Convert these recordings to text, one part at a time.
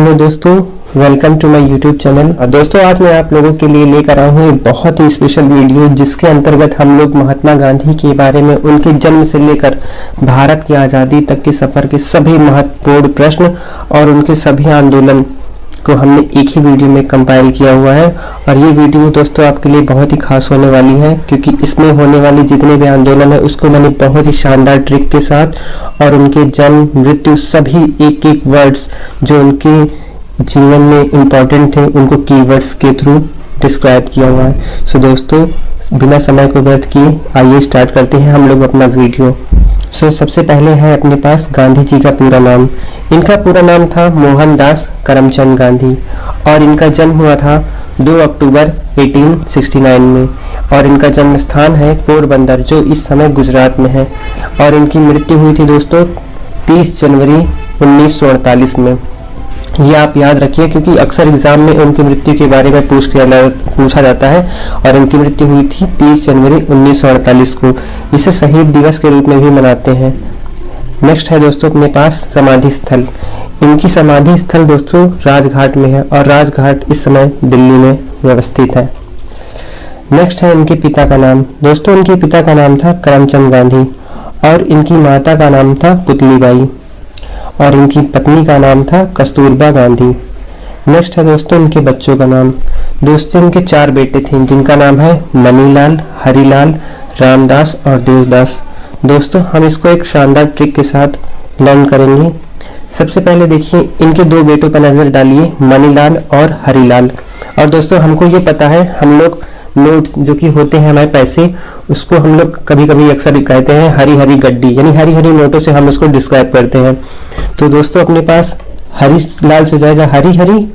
Hello दोस्तों, welcome to my YouTube channel. दोस्तों आज मैं आप लोगों के लिए लेकर आया हूँ एक बहुत ही स्पेशल वीडियो जिसके अंतर्गत हम लोग महात्मा गांधी के बारे में, उनके जन्म से लेकर भारत की आज़ादी तक के सफ़र के सभी महत्वपूर्ण प्रश्न और उनके सभी आंदोलन को हमने एक ही वीडियो में कंपाइल किया हुआ है। और ये वीडियो दोस्तों आपके लिए बहुत ही खास होने वाली है क्योंकि इसमें होने वाले जितने भी आंदोलन है उसको मैंने बहुत ही शानदार ट्रिक के साथ और उनके जन्म मृत्यु सभी एक एक वर्ड्स जो उनके जीवन में इम्पोर्टेंट थे उनको कीवर्ड्स के थ्रू डिस्क्राइब किया हुआ है। सो दोस्तों बिना समय को व्यर्थ किए आइए स्टार्ट करते हैं हम लोग अपना वीडियो। सबसे पहले है अपने पास गांधी जी का पूरा नाम। इनका पूरा नाम था मोहनदास करमचंद गांधी और इनका जन्म हुआ था 2 अक्टूबर 1869 में और इनका जन्म स्थान है पोरबंदर जो इस समय गुजरात में है। और इनकी मृत्यु हुई थी दोस्तों 30 जनवरी 1948 में। ये आप याद रखिए क्योंकि अक्सर एग्जाम में उनकी मृत्यु के बारे में पूछा जाता है और उनकी मृत्यु हुई थी 30 जनवरी 1948 को। इसे शहीद दिवस के रूप में भी मनाते हैं। नेक्स्ट है दोस्तों अपने पास समाधि स्थल। इनकी समाधि स्थल दोस्तों राजघाट में है और राजघाट इस समय दिल्ली में व्यवस्थित है। नेक्स्ट है इनके पिता का नाम। दोस्तों इनके पिता का नाम था करमचंद गांधी और इनकी माता का नाम था पुतलीबाई और इनकी पत्नी का नाम था कस्तूरबा गांधी। नेक्स्ट है दोस्तों इनके बच्चों का नाम। दोस्तों इनके 4 बेटे थे जिनका नाम है मनीलाल, हरिलाल, रामदास और देवदास। दोस्तों हम इसको एक शानदार ट्रिक के साथ लर्न करेंगे। सबसे पहले देखिए इनके 2 बेटों पर नजर डालिए, मनीलाल और हरिलाल। और दोस्तों हमको ये पता है हम लोग नोट जो कि होते हैं हमारे पैसे उसको हम लोग कभी कभी अक्सर कहते हैं हरी हरी गड्डी, यानी हरी हरी नोटों से हम उसको डिस्क्राइब करते हैं। तो दोस्तों अपने पास हरी लाल से जाएगा हरी हरी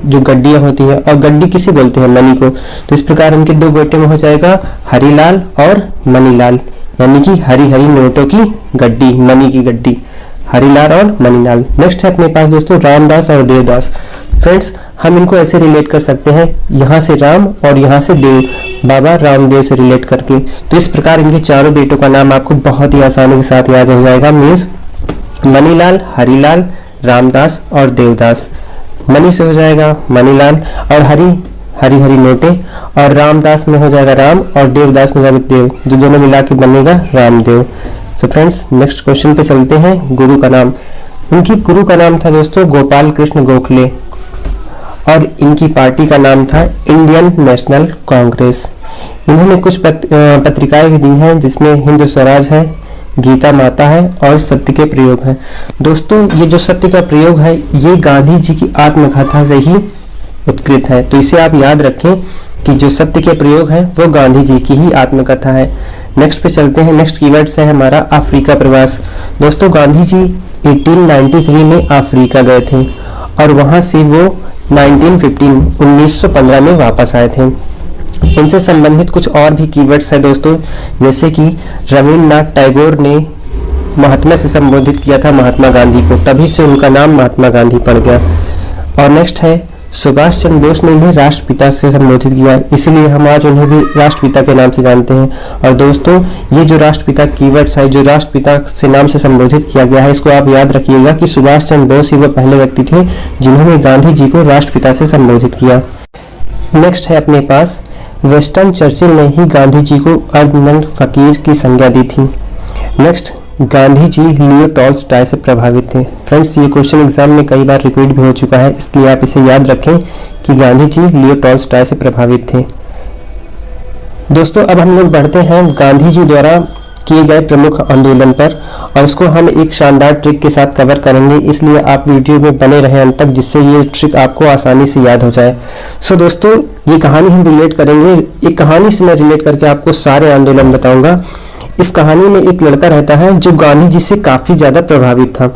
जो गड्डियां होती है और गड्डी किसे बोलते हैं मनी को। तो इस प्रकार उनके 2 बेटे में हो जाएगा हरीलाल और मनीलाल, यानी कि हरी हरी नोटों की गड्डी, मनी की गड्डी, हरीलाल और मनीलाल। नेक्स्ट है अपने पास दोस्तों रामदास और देवदास। फ्रेंड्स हम इनको ऐसे रिलेट कर सकते हैं, यहाँ से राम और यहाँ से देव, बाबा रामदेव से रिलेट करके। तो इस प्रकार इनके चारों बेटों का नाम आपको बहुत ही आसानी के साथ याद हो जाएगा। मीन्स मनीलाल, हरीलाल, रामदास और देवदास। मनी से हो जाएगा मनीलाल और हरी हरी नोटे और रामदास में हो जाएगा राम और देवदास में जाएगा देव, जो दोनों मिला के बनेगा Ramdev. So friends next question पे चलते हैं। गुरु का नाम। उनकी गुरु का नाम था दोस्तों गोपाल कृष्ण गोखले और इनकी पार्टी का नाम था इंडियन नेशनल कांग्रेस। इन्होंने कुछ पत्रिकाएं भी दी हैं जिसमें हिंद स्वराज है, गीता माता है और सत्य के प्रयोग है। दोस्तों ये जो सत्य का प्रयोग है ये गांधी जी की आत्मकथा से ही उत्कृत है। तो इसे आप याद रखें कि जो सत्य के प्रयोग है वो गांधी जी की ही आत्मकथा है। नेक्स्ट पे चलते हैं। नेक्स्ट कीवर्ड है हमारा अफ्रीका प्रवास। दोस्तों गांधी जी 1893 में अफ्रीका गए थे और वहां से वो 1915 में वापस आए थे। इनसे संबंधित कुछ और भी कीवर्ड्स है दोस्तों, जैसे कि रविन्द्रनाथ टैगोर ने महात्मा से संबोधित किया था महात्मा गांधी को, तभी से उनका नाम महात्मा गांधी पड़ गया। और नेक्स्ट है सुभाष चंद्र बोस ने उन्हें राष्ट्रपिता से संबोधित किया, इसलिए हम आज उन्हें भी राष्ट्रपिता के नाम से जानते हैं। और दोस्तों ये जो राष्ट्रपिता कीवर्ड्स है जो राष्ट्रपिता से नाम से संबोधित किया गया है इसको आप याद रखिएगा कि सुभाष चंद्र बोस ही वो पहले व्यक्ति थे जिन्होंने गांधी जी को राष्ट्रपिता से संबोधित किया। नेक्स्ट है अपने पास विंस्टन चर्चिल ने ही गांधी जी को अर्धनग्न फकीर की संज्ञा दी थी। Next Gandhi ji Leo Tolstoy से प्रभावित थे। फ्रेंड्स ये क्वेश्चन एग्जाम में कई बार रिपीट भी हो चुका है, इसलिए आप इसे याद रखें कि गांधी जी लियो टॉल्स्टॉय से प्रभावित थे। दोस्तों अब हम लोग बढ़ते हैं गांधी जी द्वारा किए गए प्रमुख आंदोलन पर और इसको हम एक शानदार ट्रिक के साथ कवर करेंगे, इसलिए आप वीडियो में बने रहें अंत तक जिससे ये ट्रिक आपको आसानी से याद हो जाए। सो दोस्तों ये कहानी हम रिलेट करेंगे, एक कहानी से मैं रिलेट करके आपको सारे आंदोलन बताऊंगा। इस कहानी में एक लड़का रहता है जो गांधी जी से काफी ज्यादा प्रभावित था।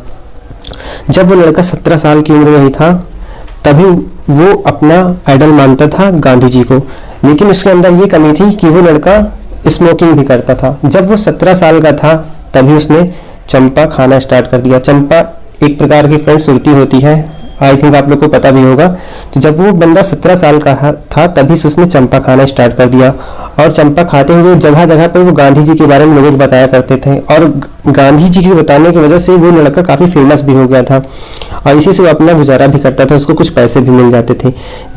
जब वो लड़का 17 साल की उम्र में ही था तभी वो अपना आइडल मानता था गांधी जी को, लेकिन उसके अंदर ये कमी थी कि वो लड़का स्मोकिंग भी करता था। जब वो 17 साल का था तभी उसने चंपा खाना स्टार्ट कर दिया। चंपा एक प्रकार की फ्रेंड सुरती होती है आई थिंक आप लोग को पता भी होगा। तो जब वो बंदा 17 साल का था तभी से उसने चंपा खाना स्टार्ट कर दिया, और चंपा खाते हुए जगह जगह पर वो गांधी जी के बारे में लोगों को बताया करते थे, और गांधी जी के बताने की वजह से वो लड़का काफ़ी फेमस भी हो गया था, और इसी से वो अपना गुजारा भी करता था, उसको कुछ पैसे भी मिल जाते थे।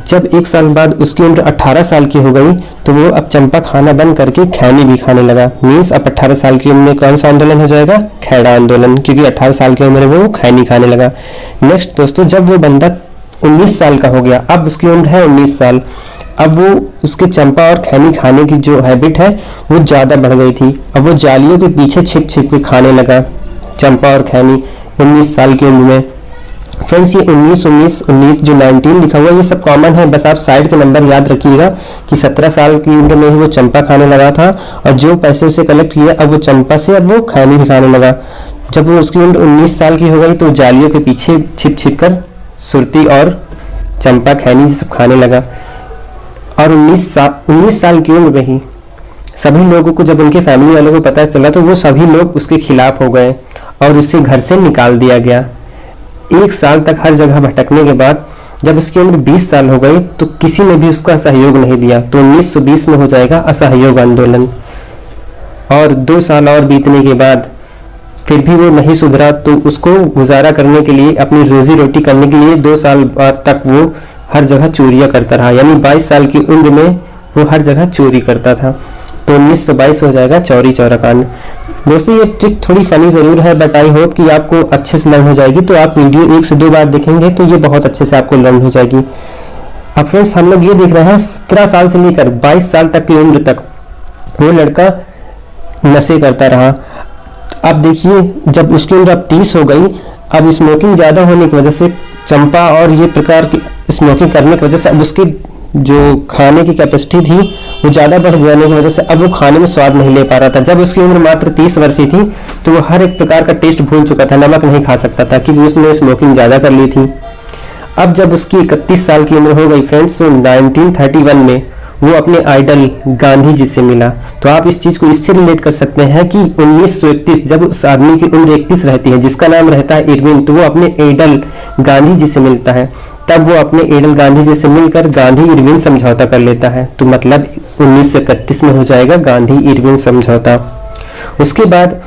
जब 1 साल बाद उसकी उम्र 18 साल की हो गई तो वो अब चंपा खाना बंद करके खैनी भी खाने लगा। मीन्स अब 18 साल की उम्र में कौन सा आंदोलन हो जाएगा? खैड़ा आंदोलन, क्योंकि 18 साल की उम्र में वो खैनी खाने लगा। नेक्स्ट दोस्तों, जब वो बंदा 19 साल का हो गया, अब उसकी उम्र है 19 साल, अब वो उसके चंपा और खैनी खाने की जो हैबिट है वो ज़्यादा बढ़ गई थी। अब वो जालियों के पीछे छिप छिप के खाने लगा चंपा और खैनी 19 साल की उम्र में। फ्रेंड्स, ये 19 19 19 जो 19 लिखा हुआ है ये सब कॉमन है, बस आप साइड के नंबर याद रखिएगा कि 17 साल की उम्र में ही वो चंपा खाने लगा था, और जो पैसे उसे कलेक्ट किए अब वो चंपा से अब वो खैनी भी खाने लगा। जब वो उसकी उम्र 19 साल की हो गई तो जालियों के पीछे छिप छिप कर सुरती और चंपा खैनी सब खाने लगा। और 19 साल की उम्र में ही सभी लोगों को, जब उनके फैमिली वालों को पता चला तो वो सभी लोग उसके खिलाफ हो गए और उसे घर से निकाल दिया गया। 1 साल तक हर जगह भटकने के बाद जब उसकी उम्र 20 साल हो गई तो किसी ने भी उसका सहयोग नहीं दिया, तो 1920 में हो जाएगा असहयोग आंदोलन। और 2 साल और बीतने के बाद फिर भी वो नहीं सुधरा, तो उसको गुजारा करने के लिए, अपनी रोजी रोटी करने के लिए 2 साल बाद तक वो हर जगह चोरियां करता रहा, यानी 22 साल की उम्र में वो हर जगह चोरी करता था। तो 1922 हो जाएगा चौरी चौरा कांड। दोस्तों, ये ट्रिक थोड़ी फनी जरूर है, बट आई होप कि आपको अच्छे से लर्न हो जाएगी। तो आप वीडियो 1 से 2 बार देखेंगे तो ये बहुत अच्छे से आपको लर्न हो जाएगी। अब फ्रेंड्स, हम लोग ये देख रहे हैं 17 साल से लेकर 22 साल तक की उम्र तक वो लड़का नशे करता रहा। अब देखिए, जब उसकी उम्र अब 30 हो गई, अब स्मोकिंग ज़्यादा होने की वजह से चंपा और ये प्रकार की स्मोकिंग करने की वजह से अब उसकी जो खाने की कैपेसिटी थी वो ज़्यादा बढ़ जाने की वजह से अब वो खाने में स्वाद नहीं ले पा रहा था। जब उसकी उम्र मात्र 30 वर्ष की थी तो वो हर एक प्रकार का टेस्ट भूल चुका था, नमक नहीं खा सकता था क्योंकि उसने स्मोकिंग ज़्यादा कर ली थी। अब जब उसकी 31 साल की उम्र हो गई फ्रेंड्स, तो 1931 में वो अपने आइडल गांधी जी से मिला। तो आप इस चीज़ को इससे रिलेट कर सकते हैं कि 1931 जब उस आदमी की उम्र 31 रहती है, जिसका नाम रहता है इरविन, तो वो अपने आइडल गांधी जी से मिलता है। तब वो अपने आइडल गांधी जी से मिलकर गांधी इरविन समझौता कर लेता है। तो मतलब 1931 में हो जाएगा गांधी इरविन समझौता। उसके बाद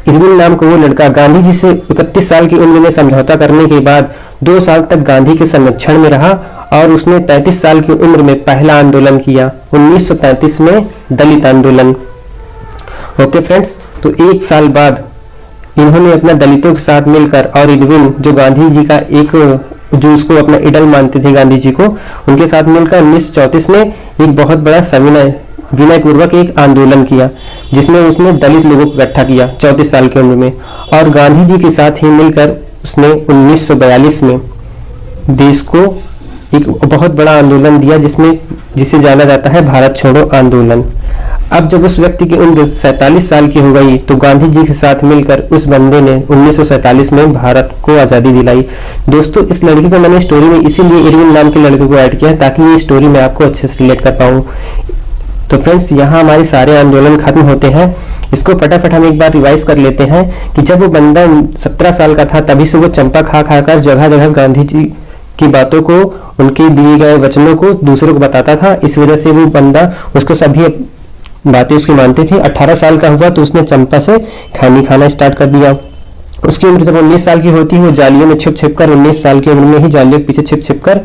इरविन नाम का वो लड़का गांधी जी से 31 साल की उम्र में समझौता करने के बाद 2 साल तक गांधी के संरक्षण में रहा, और उसने 33 साल की उम्र में पहला आंदोलन किया, 1935 में दलित आंदोलन। ओके फ्रेंड्स, तो 1 साल बाद इन्होंने अपना दलितों के साथ मिलकर, और इरविन जो गांधी जी का जो उसको अपना आइडल मानते थे गांधी जी को, उनके साथ मिलकर 1934 में एक बहुत बड़ा सविनय विनय पूर्वक एक आंदोलन किया, जिसमें उसने दलित लोगों को इकट्ठा किया 34 साल की उम्र में। और गांधी जी के साथ ही मिलकर उसने 1942 में देश को एक बहुत बड़ा आंदोलन दिया, जिसे जाना जाता है भारत छोड़ो आंदोलन। अब जब उस व्यक्ति की उम्र 47 साल की हो गई तो गांधी जी के साथ मिलकर उस बंदे ने 1947 में भारत को आज़ादी दिलाई। दोस्तों, इस लड़के को मैंने स्टोरी में इसीलिए इरविन नाम के लड़के को ऐड किया ताकि ये स्टोरी मैं आपको अच्छे से रिलेट कर पाऊँ। तो फ्रेंड्स, यहाँ हमारे सारे आंदोलन खत्म होते हैं। इसको फटाफट हम एक बार रिवाइज कर लेते हैं कि जब वो बंदा 17 साल का था तभी से वो चंपा खा खाकर जगह जगह गांधी जी की बातों को, उनके दिए गए वचनों को दूसरों को बताता था। इस वजह से वो बंदा, उसको सभी बातें उसकी मानते थे। 18 साल का हुआ तो उसने चंपा से खैनी खाना स्टार्ट कर दिया। उसकी उम्र जब 19 साल की होती है वो जालियों में छिप छिप कर, 19 साल की उम्र में ही जालियों के पीछे छिप छिप कर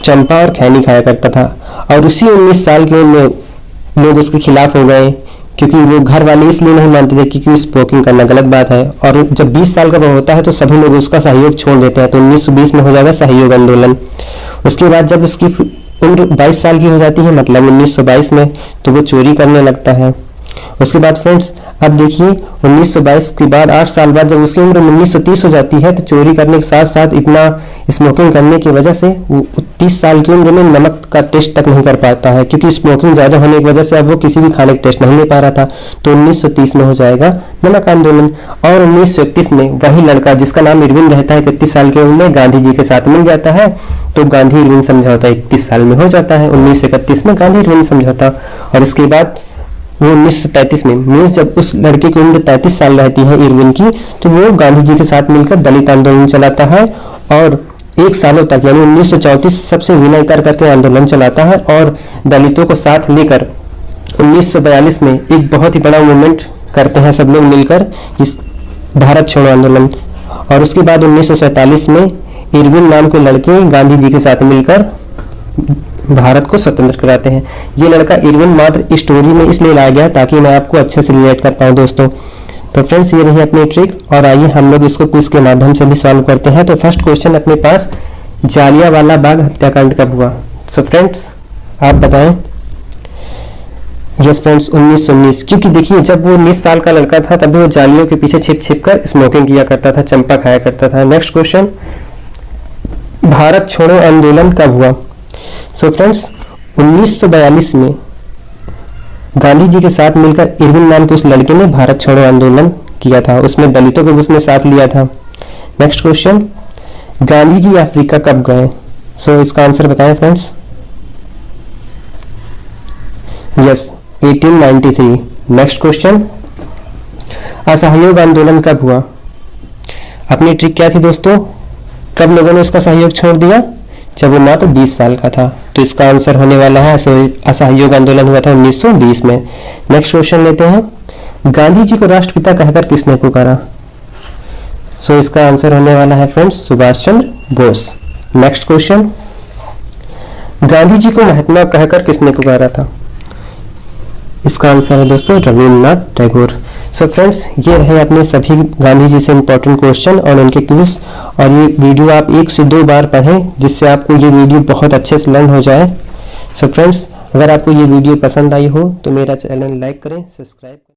चंपा और खैनी खाया करता था। और उसी 19 साल की उम्र में लोग उसके खिलाफ हो गए, क्योंकि वो घर वाले इसलिए नहीं मानते थे क्योंकि स्मोकिंग करना गलत बात है। और जब 20 साल का वो होता है तो सभी लोग उसका सहयोग छोड़ देते हैं। तो 1920 में हो जाएगा सहयोग आंदोलन। उसके बाद जब उसकी उम्र 22 साल की हो जाती है, मतलब 1922 में, तो वो चोरी करने लगता है। उसके बाद फ्रेंड्स, अब देखिए 1922 के बाद 8 साल बाद जब उसकी उम्र 1930 हो जाती है तो चोरी करने के साथ साथ इतना स्मोकिंग करने की वजह से वो 30 साल की उम्र में नमक का टेस्ट तक नहीं कर पाता है, क्योंकि स्मोकिंग ज़्यादा होने की वजह से अब वो किसी भी खाने का टेस्ट नहीं ले पा रहा था। तो 1930 में हो जाएगा नमक आंदोलन। और 1931 में वही लड़का जिसका नाम इरविन रहता है 31 साल की उम्र में गांधी जी के साथ मिल जाता है, तो गांधी इरविन समझौता 31 साल में हो जाता है, 1931 में गांधी इरविन समझौता। और उसके बाद वो 1933 में, मीन्स जब उस लड़के की उम्र 33 साल रहती है इरविन की, तो वो गांधी जी के साथ मिलकर दलित आंदोलन चलाता है। और 1 सालों तक यानी 1934 सबसे विनय करके आंदोलन चलाता है और दलितों को साथ लेकर 1942 में एक बहुत ही बड़ा मूवमेंट करते हैं सब लोग मिलकर, इस भारत छोड़ो आंदोलन। और उसके बाद 1947 में इरविन नाम के लड़के गांधी जी के साथ मिलकर भारत को स्वतंत्र कराते हैं। ये लड़का इरविन मात्र इस स्टोरी में इसलिए लाया गया ताकि मैं आपको अच्छे से रिलेट कर पाऊँ दोस्तों। तो फ्रेंड्स ये रही अपनी ट्रिक, और आइए हम लोग इसको क्विज के माध्यम से भी सॉल्व करते हैं। तो फर्स्ट क्वेश्चन अपने पास, जालियांवाला बाग हत्याकांड कब हुआ? सो फ्रेंड्स आप बताएं। यस फ्रेंड्स 1919, क्योंकि देखिए जब वो 19 साल का लड़का था तभी वो जालियों के पीछे छिप छिप कर स्मोकिंग किया करता था, चंपा खाया करता था। नेक्स्ट क्वेश्चन, भारत छोड़ो आंदोलन कब हुआ? सो फ्रेंड्स 1942 में गांधी जी के साथ मिलकर इरविन नाम के उस लड़के ने भारत छोड़ो आंदोलन किया था, उसमें दलितों को उसने साथ लिया था। Next question, Gandhi ji Africa कब गए? सो इसका आंसर बताएं फ्रेंड्स। यस 1893। नेक्स्ट क्वेश्चन, असहयोग आंदोलन कब हुआ? अपनी ट्रिक क्या थी दोस्तों, कब लोगों ने उसका सहयोग छोड़ दिया? जब वो मात्र 20 साल का था। तो इसका आंसर होने वाला है असहयोग आंदोलन हुआ था 1920 में। नेक्स्ट क्वेश्चन लेते हैं, गांधी जी को राष्ट्रपिता कहकर किसने पुकारा? सो इसका आंसर होने वाला है friends Subhash Chandra Bose. Next question, Gandhi ji को महात्मा कहकर किसने पुकारा था? इसका आंसर है दोस्तों रविन्द्रनाथ टैगोर। सो फ्रेंड्स ये रहे अपने सभी गांधी जी से इंपॉर्टेंट क्वेश्चन और उनके क्विज, और ये वीडियो आप 1 से 2 बार पढ़ें जिससे आपको ये वीडियो बहुत अच्छे से लर्न हो जाए। सो फ्रेंड्स अगर आपको ये वीडियो पसंद आई हो तो मेरा चैनल लाइक करें, सब्सक्राइब करें।